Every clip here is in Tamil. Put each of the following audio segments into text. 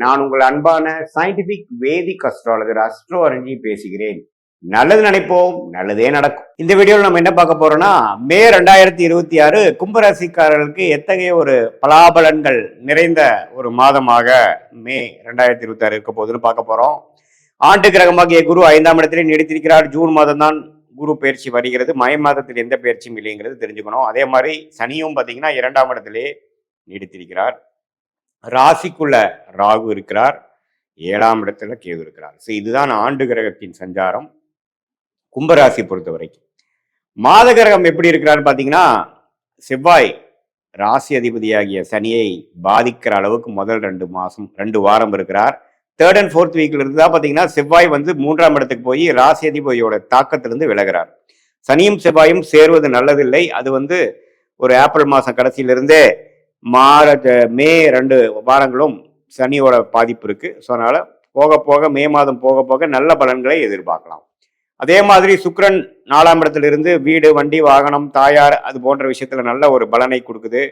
நான் உங்கள் அன்பான சயின்டிபிக் வேதிக் அஸ்ட்ராலஜர் அஸ்ட்ரோ அரஞ்சி பேசுகிறேன். நல்லது நினைப்போம், நல்லதே நடக்கும். இந்த வீடியோவில் நம்ம என்ன பார்க்க போறோம்னா, மே 2026 கும்பராசிக்காரர்களுக்கு எத்தகைய ஒரு பலாபலன்கள் நிறைந்த ஒரு மாதமாக மே 2026 இருக்க போகுதுன்னு பார்க்க போறோம். ஆண்டு கிரகமாகிய குரு 5ஆம் இடத்திலே நீடித்திருக்கிறார். ஜூன் மாதம் தான் குரு பயிற்சி வருகிறது. மை மாதத்தில் எந்த பயிற்சியும் இல்லைங்கிறது தெரிஞ்சுக்கணும். அதே மாதிரி சனியும் பார்த்தீங்கன்னா 2ஆம் இடத்திலே நீடித்திருக்கிறார். ராசிக்குள்ள ராகு இருக்கிறார், 7ஆம் இடத்துல கேது இருக்கிறார். ஸோ இதுதான் ஆண்டு கிரகத்தின் சஞ்சாரம் கும்பராசி பொறுத்த வரைக்கும். மாத கிரகம் எப்படி இருக்கிறான்னு பார்த்தீங்கன்னா, செவ்வாய் ராசி அதிபதியாகிய சனியை பாதிக்கிற அளவுக்கு முதல் 2 வாரம் இருக்கிறார். 3rd and 4th வீக்ல இருந்து தான் பார்த்தீங்கன்னா செவ்வாய் 3ஆம் இடத்துக்கு போய் ராசி அதிபதியோட தாக்கத்திலிருந்து விலகிறார். சனியும் செவ்வாயும் சேருவது நல்லதில்லை. அது ஒரு ஏப்ரல் மாதம் கடைசியிலிருந்தே மே 2 வாரங்களும் சனியோட பாதிப்பு இருக்கு. ஸோ அதனால போக போக மே மாதம் போக போக நல்ல பலன்களை எதிர்பார்க்கலாம். அதே மாதிரி சுக்கிரன் 4ஆம் இடத்திலிருந்து வீடு, வண்டி, வாகனம், தாயார் அது போன்ற விஷயத்துல நல்ல ஒரு பலனை கொடுக்குது.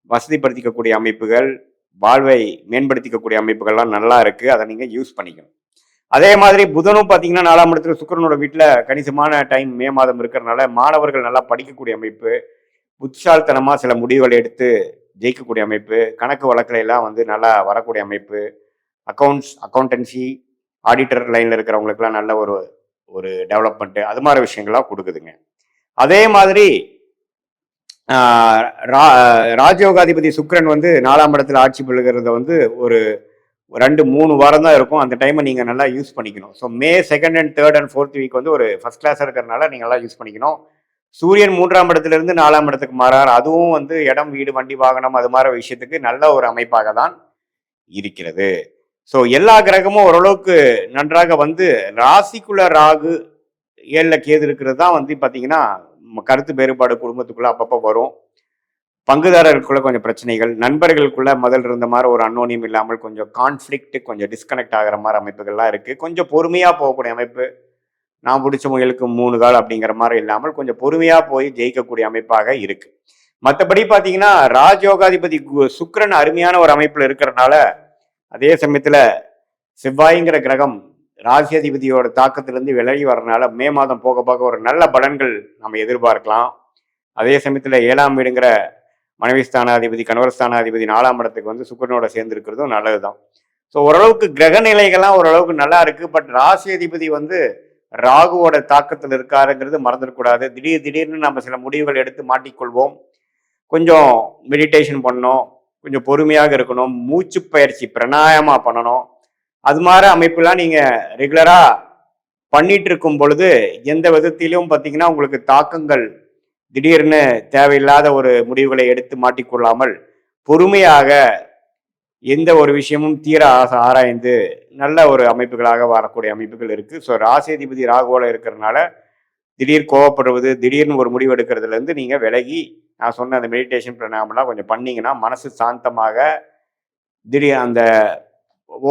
வசதிப்படுத்திக்கக்கூடிய அமைப்புகள், வாழ்வை மேம்படுத்திக்கக்கூடிய அமைப்புகள்லாம் நல்லா இருக்கு. அதை நீங்க யூஸ் பண்ணிக்கணும். அதே மாதிரி புதனும் பார்த்தீங்கன்னா 4ஆம் இடத்துல சுக்கிரனோட வீட்டில் கணிசமான டைம் மே மாதம் இருக்கிறதுனால மாணவர்கள் நல்லா படிக்கக்கூடிய அமைப்பு, புத்திசாலித்தனமா சில முடிவுகளை எடுத்து ஜெயிக்கக்கூடிய அமைப்பு, கணக்கு வழக்கில் எல்லாம் நல்லா வரக்கூடிய அமைப்பு, அக்கௌண்டன்சி, ஆடிட்டர் லைனில் இருக்கிறவங்களுக்குலாம் நல்ல ஒரு ஒரு டெவலப்மெண்ட்டு, அது மாதிரி விஷயங்கள்லாம் கொடுக்குதுங்க. அதே மாதிரி ராஜயோகாதிபதி சுக்கிரன் 4ஆம் இடத்துல ஆட்சி பெறுகிறத ஒரு 2-3 வாரம் தான் இருக்கும். அந்த டைமை நீங்கள் நல்லா யூஸ் பண்ணிக்கணும். So May 2nd and 3rd and 4th week ஒரு ஃபர்ஸ்ட் கிளாஸாக இருக்கிறதுனால நீங்கள் நல்லா யூஸ் பண்ணிக்கணும். சூரியன் 3ஆம் இடத்திலிருந்து 4ஆம் இடத்துக்கு மாறார். அதுவும் இடம், வீடு, வண்டி, வாகனம் அது மாதிரி விஷயத்துக்கு நல்ல ஒரு அமைப்பாக தான் இருக்கிறது. ஸோ எல்லா கிரகமும் ஓரளவுக்கு நன்றாக ராசிக்குள்ள ராகு 7ல கேது இருக்கிறது தான் பார்த்தீங்கன்னா கருத்து வேறுபாடு குடும்பத்துக்குள்ள அப்பப்போ வரும். பங்குதாரருக்குள்ள கொஞ்சம் பிரச்சனைகள், நண்பர்களுக்குள்ள முதல் இருந்த மாதிரி ஒரு அன்னோனியம் இல்லாமல் கொஞ்சம் கான்ஃப்ளிக்ட், கொஞ்சம் டிஸ்கனெக்ட் ஆகிற மாதிரி அமைப்புகள்லாம் இருக்கு. கொஞ்சம் பொறுமையாக போகக்கூடிய அமைப்பு, நான் பிடிச்ச முயலுக்கு 3 கால் அப்படிங்கிற மாதிரி இல்லாமல் கொஞ்சம் பொறுமையாக போய் ஜெயிக்கக்கூடிய அமைப்பாக இருக்கு. மற்றபடி பார்த்தீங்கன்னா ராஜயோகாதிபதி சுக்கிரன் அருமையான ஒரு அமைப்பில் இருக்கிறதுனால, அதே சமயத்தில் செவ்வாய்ங்கிற கிரகம் ராசி அதிபதியோட தாக்கத்திலிருந்து விலகி வர்றதுனால மே மாதம் போக போக ஒரு நல்ல பலன்கள் நம்ம எதிர்பார்க்கலாம். அதே சமயத்தில் 7ஆம் வீடுங்கிற மனைவி ஸ்தானாதிபதி, கணவர் ஸ்தானாதிபதி 4ஆம் இடத்துக்கு சுக்கிரனோட சேர்ந்து இருக்கிறதும் நல்லது தான். ஸோ ஓரளவுக்கு கிரக நிலைகள்லாம் ஓரளவுக்கு நல்லா இருக்கு. பட் ராசி அதிபதி ராகுவோட தாக்கத்தில் இருக்காருங்கிறது மறந்துடக்கூடாது. திடீர்னு நம்ம சில முடிவுகள் எடுத்து மாட்டிக்கொள்வோம். கொஞ்சம் மெடிடேஷன் பண்ணணும், கொஞ்சம் பொறுமையாக இருக்கணும், மூச்சு பயிற்சி பிராணாயாமா பண்ணணும். அது மாதிரி அமைப்புலாம் நீங்கள் ரெகுலராக பண்ணிட்டு இருக்கும் பொழுது எந்த விதத்திலும் பார்த்தீங்கன்னா உங்களுக்கு தாக்கங்கள் திடீர்னு தேவையில்லாத ஒரு முடிவுகளை எடுத்து மாட்டிக்கொள்ளாமல் பொறுமையாக எந்த ஒரு விஷயமும் தீர ஆராய்ந்து நல்ல ஒரு அமைப்புகளாக வரக்கூடிய அமைப்புகள் இருக்கு. ஸோ ராசி அதிபதி ராகுவோட இருக்கிறதுனால திடீர் கோவப்படுவது, திடீர்னு ஒரு முடிவு எடுக்கிறதுலேருந்து நீங்கள் விலகி நான் சொன்ன அந்த மெடிடேஷன் பிராணாயாமம்லாம் கொஞ்சம் பண்ணீங்கன்னா மனசு சாந்தமாக, திடீர் அந்த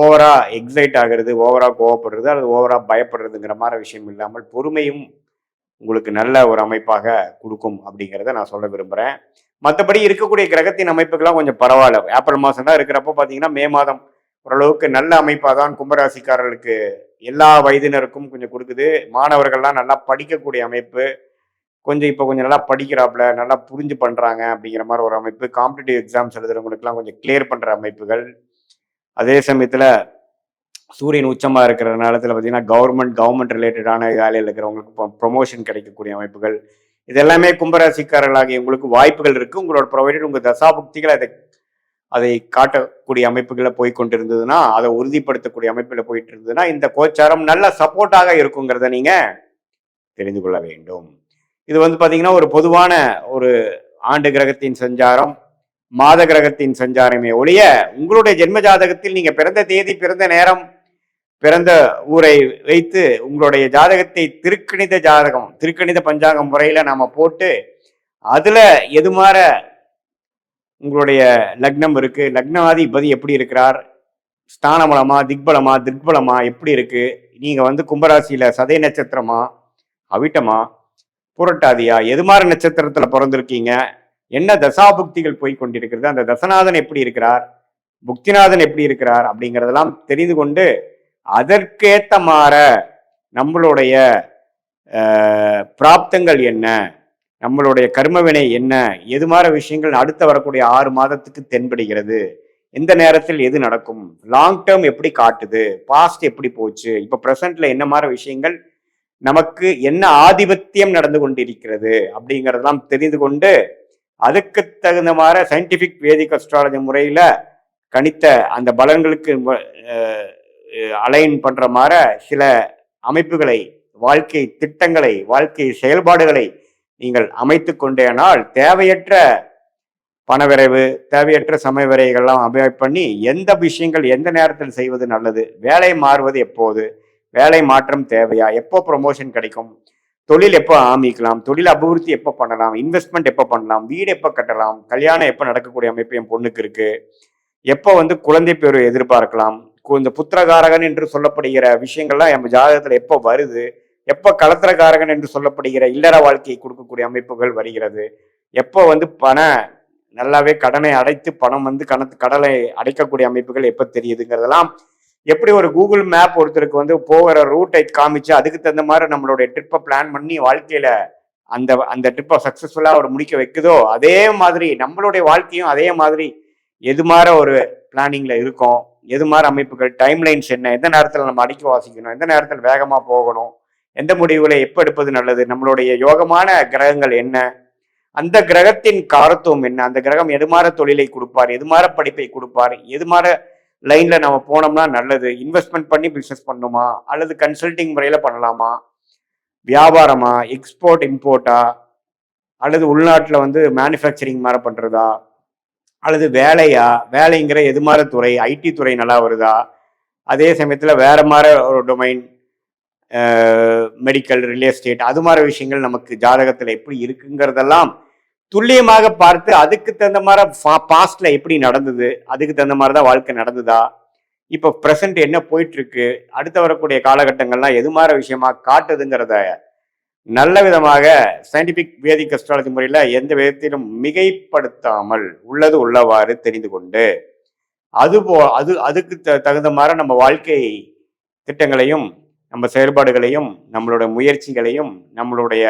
ஓவரா எக்ஸைட் ஆகிறது, ஓவரா கோவப்படுறது அல்லது ஓவரா பயப்படுறதுங்கிற மாதிரி விஷயம் இல்லாமல் பொறுமையும் உங்களுக்கு நல்ல ஒரு அமைப்பாக கொடுக்கும் அப்படிங்கிறத நான் சொல்ல விரும்புகிறேன். மற்றபடி இருக்கக்கூடிய கிரகத்தின் அமைப்புகள்லாம் கொஞ்சம் பரவாயில்ல. ஏப்ரல் மாதம் தான் இருக்கிறப்போ பார்த்தீங்கன்னா மே மாதம் ஓரளவுக்கு நல்ல அமைப்பாக தான் கும்பராசிக்காரர்களுக்கு எல்லா வயதினருக்கும் கொஞ்சம் கொடுக்குது. மாணவர்கள்லாம் நல்லா படிக்கக்கூடிய அமைப்பு, கொஞ்சம் நல்லா படிக்கிறாப்புல, நல்லா புரிஞ்சு பண்ணுறாங்க அப்படிங்கிற மாதிரி ஒரு அமைப்பு. காம்படிட்டிவ் எக்ஸாம்ஸ் எழுதுறவங்களுக்குலாம் கொஞ்சம் கிளியர் பண்ணுற அமைப்புகள். அதே சமயத்தில் சூரியன் உச்சமாக இருக்கிற நேரத்தில் பார்த்தீங்கன்னா கவர்மெண்ட் ரிலேட்டடான வேலையில் இருக்கிறவங்களுக்கு ப்ரொமோஷன் கிடைக்கக்கூடிய அமைப்புகள். இது எல்லாமே கும்பராசிக்காரர்களாகிய உங்களுக்கு வாய்ப்புகள் இருக்குது. உங்களோட ப்ரொவைடட் உங்கள் தசாபுக்திகள் அதை காட்டக்கூடிய அமைப்புகளை போய் கொண்டிருந்ததுன்னா, அதை உறுதிப்படுத்தக்கூடிய அமைப்பில் போயிட்டு இருந்ததுன்னா இந்த கோச்சாரம் நல்ல சப்போர்ட்டாக இருக்குங்கிறத நீங்கள் தெரிந்து கொள்ள வேண்டும். இது பார்த்தீங்கன்னா ஒரு பொதுவான ஒரு ஆண்டு கிரகத்தின் சஞ்சாரம், மாத கிரகத்தின் சஞ்சாரமே ஒழிய உங்களுடைய ஜென்ம ஜாதகத்தில் நீங்க பிறந்த தேதி, பிறந்த நேரம், பிறந்த ஊரை வைத்து உங்களுடைய ஜாதகத்தை திருக்கணித பஞ்சாங்கம் முறையில நாம போட்டு அதுல எது மாற உங்களுடைய லக்னம் இருக்கு, லக்னாதிபதி எப்படி இருக்கிறார், ஸ்தானபலமா, திக்பலமா எப்படி இருக்கு, நீங்க கும்பராசியில சதய நட்சத்திரமா, அவிட்டமா, புரட்டாதியா, எது மாதிரி நட்சத்திரத்துல பிறந்திருக்கீங்க, என்ன தசாபுக்திகள் போய் கொண்டிருக்கிறது, அந்த தசநாதன் எப்படி இருக்கிறார், புக்திநாதன் எப்படி இருக்கிறார் அப்படிங்கிறதெல்லாம் தெரிந்து கொண்டு அதற்கேத்த மாற நம்மளுடைய பிராப்தங்கள் என்ன, நம்மளுடைய கர்மவினை என்ன, எது மாதிரி விஷயங்கள் அடுத்த வரக்கூடிய 6 மாதத்துக்கு தென்படுகிறது, எந்த நேரத்தில் எது நடக்கும், லாங் டேர்ம் எப்படி காட்டுது, பாஸ்ட் எப்படி போச்சு, இப்போ ப்ரெசன்ட்ல என்ன மாதிரி விஷயங்கள் நமக்கு என்ன ஆதிபத்தியம் நடந்து கொண்டிருக்கிறது அப்படிங்கிறதெல்லாம் தெரிந்து கொண்டு அதுக்கு தகுந்த மாதிரி சயின்டிபிக் வேதிக் அஸ்ட்ராலஜி முறையில கணித்த அந்த பலன்களுக்கு அலைன் பண்ற மாதிரி சில அமைப்புகளை, வாழ்க்கை திட்டங்களை, வாழ்க்கை செயல்பாடுகளை நீங்கள் அமைத்து கொண்டேனால் தேவையற்ற பணவிரைவு, தேவையற்ற சமய விரைகள்லாம் அபாய்ட் பண்ணி எந்த விஷயங்கள் எந்த நேரத்தில் செய்வது நல்லது, வேலை மாறுவது எப்போது, வேலை மாற்றம் தேவையா, எப்போ ப்ரொமோஷன் கிடைக்கும், தொழில் எப்போ ஆரம்பிக்கலாம், தொழில் அபிவிருத்தி எப்போ பண்ணலாம், இன்வெஸ்ட்மெண்ட் எப்போ பண்ணலாம், வீடு எப்போ கட்டலாம், கல்யாணம் எப்போ நடக்கக்கூடிய அமைப்பு என் பொண்ணுக்கு இருக்கு, எப்போ குழந்தை பேரு எதிர்பார்க்கலாம், இந்த புத்திரகாரகன் என்று சொல்லப்படுகிற விஷயங்கள்லாம் நம்ம ஜாதகத்துல எப்போ வருது, எப்போ கலத்திரகாரகன் என்று சொல்லப்படுகிற இல்லற வாழ்க்கையை கொடுக்கக்கூடிய அமைப்புகள் வருகிறது, எப்போ நல்லாவே கடனை அடைத்து பணம் கடலை அடைக்கக்கூடிய அமைப்புகள் எப்போ தெரியுதுங்கிறதெல்லாம் எப்படி ஒரு கூகுள் மேப் ஒருத்தருக்கு போகிற ரூட்டை காமிச்சு அதுக்கு தகுந்த மாதிரி நம்மளுடைய ட்ரிப்பை பிளான் பண்ணி வாழ்க்கையில அந்த ட்ரிப்பை சக்சஸ்ஃபுல்லா அவர் முடிக்க வைக்குதோ அதே மாதிரி நம்மளுடைய வாழ்க்கையும் அதே மாதிரி எது மாதிரி ஒரு பிளானிங்ல இருக்கும், எது மாதிரி அமைப்புகள், டைம்லைன்ஸ் என்ன, எந்த நேரத்தில் நம்ம அடிக்க வாசிக்கணும், எந்த நேரத்தில் வேகமா போகணும், எந்த முடிவுகளை எப்போ எடுப்பது நல்லது, நம்மளுடைய யோகமான கிரகங்கள் என்ன, அந்த கிரகத்தின் காரத்துவம் என்ன, அந்த கிரகம் எது மாதிரி தொழிலை கொடுப்பார், எது மாதிரி படிப்பை கொடுப்பார், எது மாதிரி லைன்ல நம்ம போனோம்னா நல்லது, இன்வெஸ்ட்மெண்ட் பண்ணி பிசினஸ் பண்ணுமா அல்லது கன்சல்டிங் முறையில பண்ணலாமா, வியாபாரமா, எக்ஸ்போர்ட் இம்போர்ட்டா, அல்லது உள்நாட்டில் மேனுஃபேக்சரிங் மாதிரி பண்றதா, அல்லது வேலைங்கிற எது மாதிரி துறை, ஐடி துறை நல்லா வருதா, அதே சமயத்துல வேற மாதிரி ஒரு டொமைன், மெடிக்கல், ரியல் எஸ்டேட், அது மாதிரி விஷயங்கள் நமக்கு ஜாதகத்துல எப்படி இருக்குங்கிறதெல்லாம் துல்லியமாக பார்த்து அதுக்கு தகுந்த மாதிரி பாஸ்ட்ல எப்படி நடந்தது, அதுக்கு தகுந்த மாதிரி தான் வாழ்க்கை நடந்ததா, இப்போ ப்ரெசன்ட் என்ன போயிட்டு இருக்கு, அடுத்து வரக்கூடிய காலகட்டங்கள்லாம் எது மாதிரி விஷயமா காட்டுதுங்கிறத நல்ல விதமாக சயின்டிபிக் வேதிக் அஸ்ட்ராலஜி முறையில எந்த விதத்திலும் மிகைப்படுத்தாமல் உள்ளது உள்ளவாறு தெரிந்து கொண்டு அதுக்கு தகுந்த மாதிரி நம்ம வாழ்க்கை திட்டங்களையும் நம்ம செயல்பாடுகளையும் நம்மளுடைய முயற்சிகளையும் நம்மளுடைய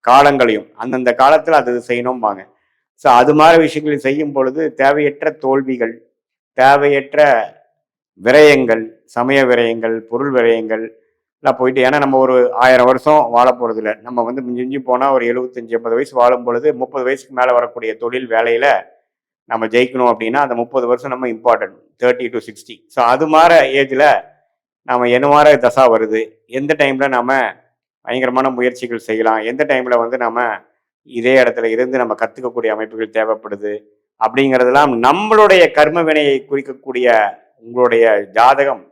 காலங்களையும் அந்தந்த காலத்தில் அது செய்யணும்பாங்க. ஸோ அது மாதிரி விஷயங்களை செய்யும் பொழுது தேவையற்ற தோல்விகள், தேவையற்ற விரயங்கள், சமய விரயங்கள், பொருள் விரயங்கள் எல்லாம் போயிட்டு, ஏன்னா நம்ம ஒரு 1000 வருஷம் வாழ போறது இல்லை. நம்ம மிஞ்சி போனால் ஒரு 75-80 வயசு வாழும் பொழுது 30 வயசுக்கு மேலே வரக்கூடிய தொழில் வேலையில நம்ம ஜெயிக்கணும் அப்படின்னா அந்த 30 வருஷம் நம்ம இம்பார்ட்டன்ட், 30 to 60. ஸோ அது மாதிரி ஏஜ்ல நம்ம என்ன மாதிரி தசா வருது, எந்த டைம்ல நம்ம பயங்கரமான முயற்சிகள் செய்யலாம், எந்த டைம்ல நம்ம இதே இடத்துல இருந்து நம்ம கத்துக்கக்கூடிய அமைப்புகள் தேவைப்படுது அப்படிங்கிறதெல்லாம் நம்மளுடைய கர்ம வினையை குறிக்கக்கூடிய உங்களுடைய ஜாதகம்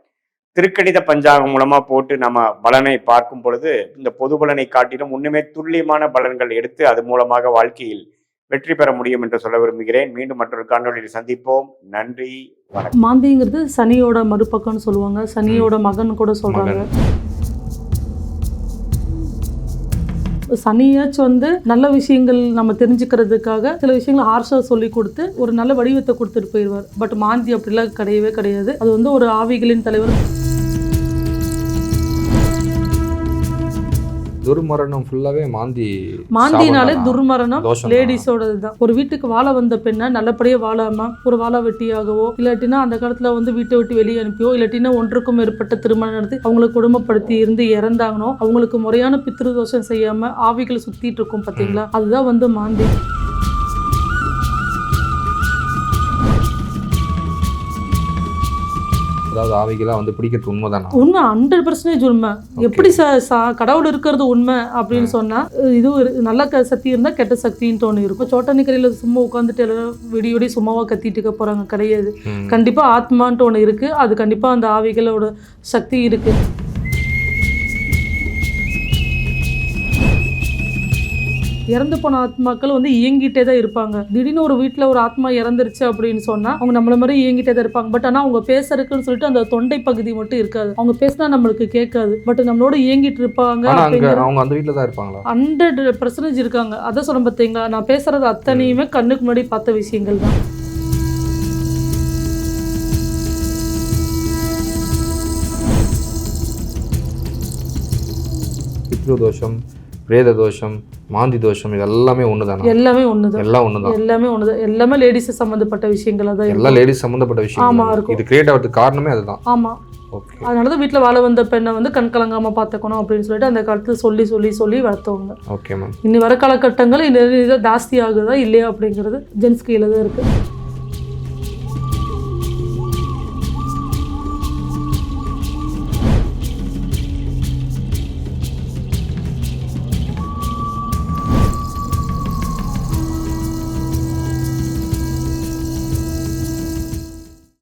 திருக்கணித பஞ்சாங்கம் மூலமா போட்டு நம்ம பலனை பார்க்கும் பொழுது இந்த பொது பலனை காட்டிலும் இன்னுமே துல்லியமான பலன்கள் எடுத்து அது மூலமாக வாழ்க்கையில் வெற்றி பெற முடியும் என்று சொல்ல விரும்புகிறேன். மீண்டும் மற்றொரு காணொளியில் சந்திப்போம். நன்றி, வணக்கம். மாந்திங்கிறது சனியோட மறுபக்கம்னு சொல்லுவாங்க, சனியோட மகன் கூட சொல்றாங்க. சனியாச்சும் நல்ல விஷயங்கள் நம்ம தெரிஞ்சுக்கிறதுக்காக சில விஷயங்களை ஹார்ஷா சொல்லி கொடுத்து ஒரு நல்ல வடிவத்தை கொடுத்துட்டு போயிடுவார். பட் மாந்தி அப்படிலாம் கிடையவே கிடையாது. அது ஒரு ஆவிகளின் தலைவர். துர்மரணம் ஃபுல்லாவே மாந்தினாலே துர்மரணம் லேடிஸோட தான். ஒரு வீட்டுக்கு வாழ வந்த பெண்ணை நல்லபடியா வாழாம ஒரு வாழ வெட்டியாகவோ இல்லாட்டினா அந்த காலத்துல வீட்டை விட்டு வெளியே அனுப்பியோ இல்லாட்டினா ஒன்றுக்கும் மேற்பட்ட திருமணம் நடத்தி அவங்களை குடும்பப்படுத்தி இருந்து இறந்தாங்கனோ அவங்களுக்கு முறையான பித்ருதோஷம் செய்யாம ஆவிகள் சுத்திட்டு இருக்கும் பாத்தீங்களா, அதுதான் மாந்தி. அதாவது ஆவிகளாக பிடிக்கிறது உண்மைதானா? உண்மை, 100% உண்மை. எப்படி கடவுள் இருக்கிறது உண்மை அப்படின்னு சொன்னா இது ஒரு நல்ல சக்தி இருந்தா கெட்ட சக்தின்னு ஒன்று இருக்கும். சோட்டனிக்கரையில சும்மா உட்காந்துட்டு எல்லாரும் விடியோடி சும்மாவா கத்திட்டு இருக்க போறாங்க கிடையாது. கண்டிப்பா ஆத்மான்ட்டு ஒன்று இருக்கு. அது கண்டிப்பா அந்த ஆவிகளோட சக்தி இருக்கு. இறந்து போன ஆத்மாக்கள் இயங்கிட்டே தான் இருப்பாங்க. திடீர்னு ஒரு வீட்டில் ஒரு ஆத்மா இறந்துருச்சு அப்படின்னு சொன்னா அவங்க நம்மள மாதிரி இயங்கிட்டே தான் இருப்பாங்க. பட் ஆனால் அவங்க பேசுறதுக்குன்னு சொல்லிட்டு அந்த தொண்டை பகுதி மட்டும் இருக்காது. அவங்க பேசினா நம்மளுக்கு கேட்காது. பட் நம்மளோட இயங்கிட்டு இருப்பாங்க. அவங்க அந்த வீட்டில் தான் இருப்பாங்களா? 100% இருக்காங்க. அதை சொல்ல பார்த்தீங்களா, நான் பேசுறது அத்தனையுமே கண்ணுக்கு முன்னாடி பார்த்த விஷயங்கள் தான். பித்ரு தோஷம், பிரேத தோஷம், மாந்தி தோஷம், இது எல்லாமே ஒன்று தானே? எல்லாமே ஒண்ணுதான். எல்லாம் ஒன்று தான். எல்லாமே ஒண்ணுதான். எல்லாமே லேடிஸ் சம்பந்தப்பட்ட விஷயங்களா தான் எல்லாம் லேடிஸ் சம்மந்தப்பட்ட விஷயம். ஆமா, இருக்கும். இது கிரியேட் ஆகிறதுக்கு காரணமே அதுதான். ஆமா. ஓகே. அதனாலதான் வீட்டுல வாழ வந்த பெண்ணை வந்து கண் கலங்காம பாத்துக்கணும் அப்படின்னு சொல்லிட்டு அந்த காலத்துல சொல்லி சொல்லி சொல்லி வளர்த்தவங்க. Okay ma'am. இனி வர காலகட்டங்கள் இந்த ஜாஸ்தி ஆகுதா இல்லையா அப்படிங்கிறது ஜென்ஸ் கீழே தான் இருக்கு.